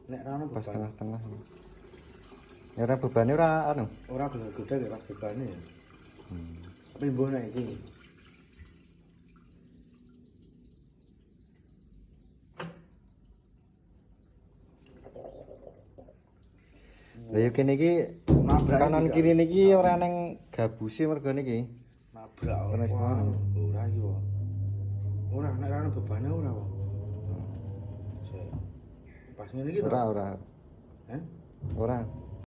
Nek ra ono pas beban. tengah-tengah. Ya ora bebane ora anu. Ora gede ora bebane ya. Hmm. Tapi mbok nek iki. Lah yo kene iki Nabrak kanan iki, kiri niki ora neng gabusi mergo niki. nabrak Kena semana. ora iki wae. Ora nek ana bebane ora wae. Pas ngene iki to. Ora. Hah? Ora.